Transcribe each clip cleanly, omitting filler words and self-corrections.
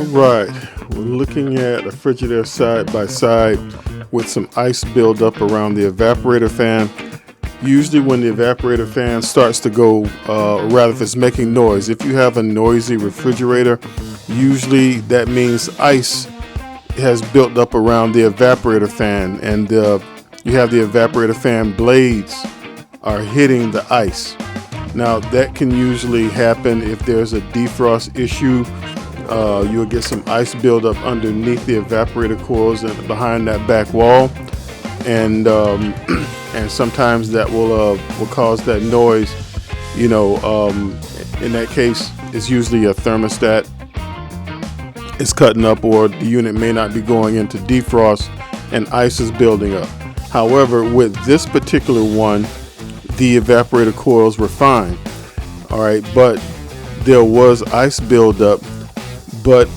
Right, we're looking at a Frigidaire side by side with some ice buildup around the evaporator fan. Usually when the evaporator fan starts to go, rather if it's making noise, if you have a noisy refrigerator, usually that means ice has built up around the evaporator fan, and you have the evaporator fan blades are hitting the ice. Now that can usually happen if there's a defrost issue. You'll get some ice buildup underneath the evaporator coils and behind that back wall, and and sometimes that will cause that noise. In that case, it's usually a thermostat is cutting up, or the unit may not be going into defrost, and ice is building up. However, with this particular one, the evaporator coils were fine. All right, but there was ice buildup, but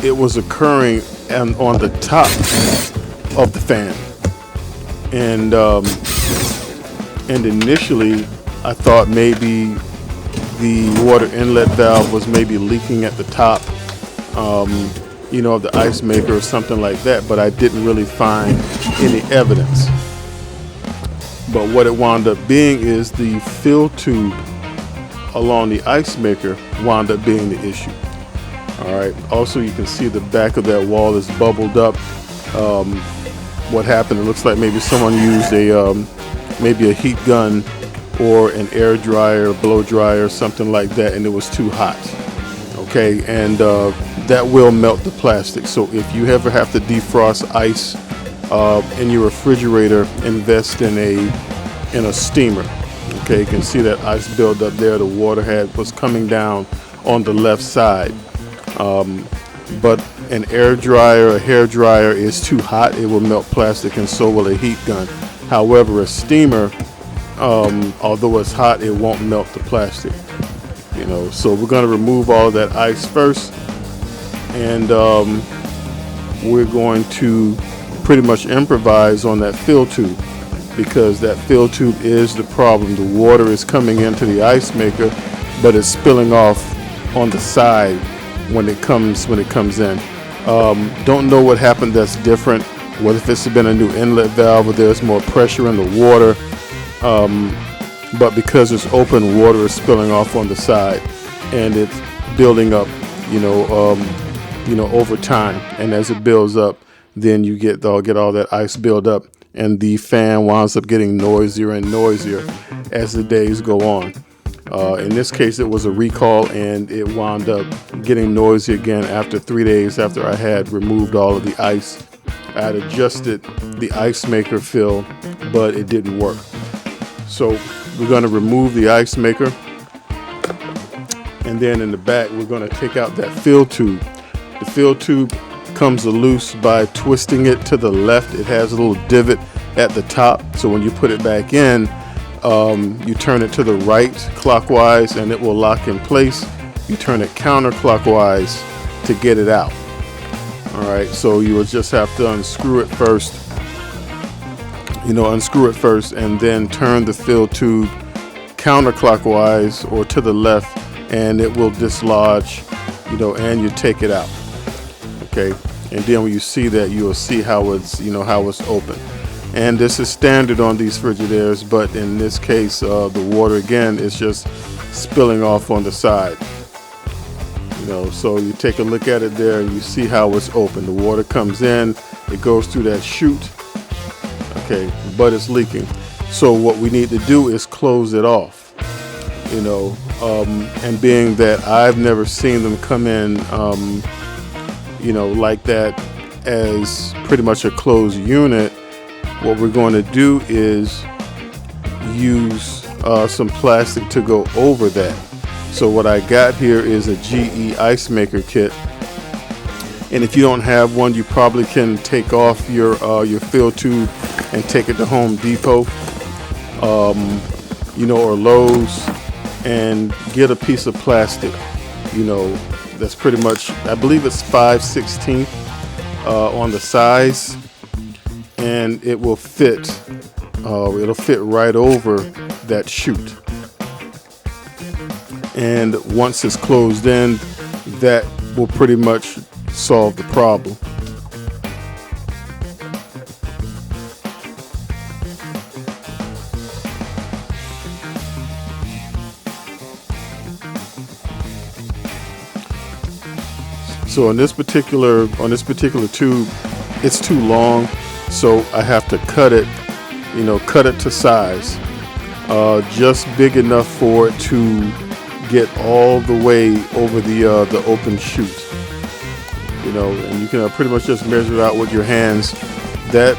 it was occurring on the top of the fan, and initially I thought maybe the water inlet valve was maybe leaking at the top, of the ice maker or something like that, but I didn't really find any evidence. But what it wound up being is the fill tube along the ice maker wound up being the issue. All right. Also, you can see the back of that wall is bubbled up. What happened? It looks like maybe someone used maybe a heat gun or an air dryer, blow dryer, something like that, and it was too hot. Okay, and that will melt the plastic. So if you ever have to defrost ice in your refrigerator, invest in a steamer. Okay, you can see that ice build up there. The water was coming down on the left side. But an air dryer, a hair dryer is too hot. It will melt plastic, and so will a heat gun. However, a steamer, although it's hot, it won't melt the plastic. So we're going to remove all of that ice first, and we're going to pretty much improvise on that fill tube, because that fill tube is the problem. The water is coming into the ice maker, but it's spilling off on the side when it comes in. Don't know what happened that's different, whether if it's been a new inlet valve or there's more pressure in the water, but because it's open, water is spilling off on the side, and it's building up over time, and as it builds up, then you get all that ice build up, and the fan winds up getting noisier and noisier as the days go on. In this case, it was a recall, and it wound up getting noisy again after 3 days after I had removed all of the ice. I had adjusted the ice maker fill, but it didn't work. So we're going to remove the ice maker, and then in the back, we're going to take out that fill tube. The fill tube comes loose by twisting it to the left. It has a little divot at the top, so when you put it back in, you turn it to the right clockwise, and it will lock in place. You turn it counterclockwise to get it out. All right, so you will just have to unscrew it first, and then turn the fill tube counterclockwise or to the left, and it will dislodge, and you take it out. Okay, and then when you see that, you will see how it's open. And this is standard on these Frigidaires, but in this case, the water again is just spilling off on the side. So you take a look at it there, and you see how it's open. The water comes in, it goes through that chute. Okay, but it's leaking. So what we need to do is close it off. And being that I've never seen them come in, like that as pretty much a closed unit, what we're going to do is use some plastic to go over that. So what I got here is a GE ice maker kit, and if you don't have one, you probably can take off your fill tube and take it to Home Depot, or Lowe's, and get a piece of plastic. That's pretty much, I believe it's 5/16 on the size, and it will fit. It'll fit right over that chute. And once it's closed in, that will pretty much solve the problem. So on this particular tube, it's too long, so I have to cut it, cut it to size, just big enough for it to get all the way over the open chute. And you can pretty much just measure it out with your hands. That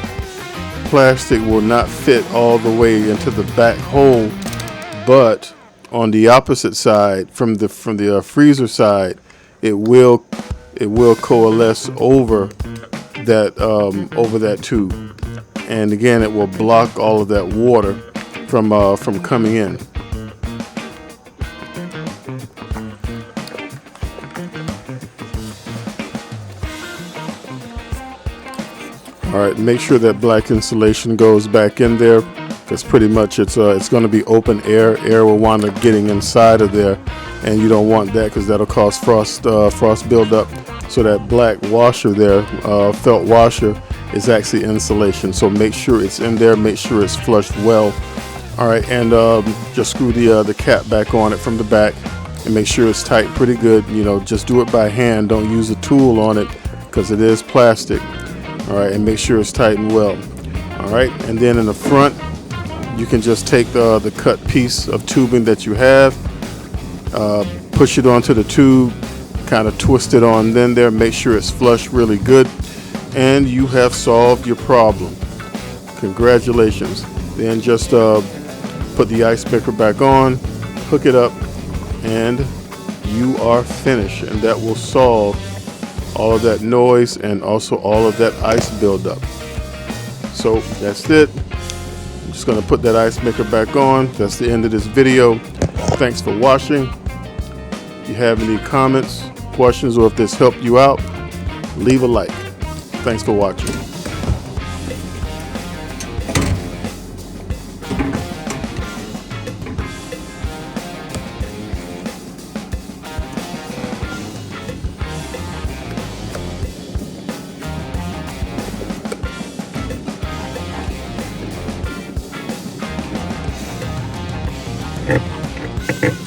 plastic will not fit all the way into the back hole, but on the opposite side, from the freezer side, it will coalesce over that tube, and again, it will block all of that water from coming in. All right, make sure that black insulation goes back in there, because pretty much it's going to be open air. Air will wind up getting inside of there, and you don't want that, because that'll cause frost buildup. So that black washer there, felt washer, is actually insulation. So make sure it's in there. Make sure it's flushed well. All right, and just screw the cap back on it from the back, and make sure it's tight pretty good. Just do it by hand. Don't use a tool on it, because it is plastic. All right, and make sure it's tight and well. All right, and then in the front, you can just take the cut piece of tubing that you have, push it onto the tube, kind of twist it on then there, make sure it's flush really good, and you have solved your problem. Congratulations. Then just put the ice maker back on, hook it up, and you are finished. And that will solve all of that noise and also all of that ice buildup. So that's it. I'm just going to put that ice maker back on. That's the end of this video. Thanks for watching. If you have any comments, questions, or if this helped you out, leave a like. Thanks for watching. Okay.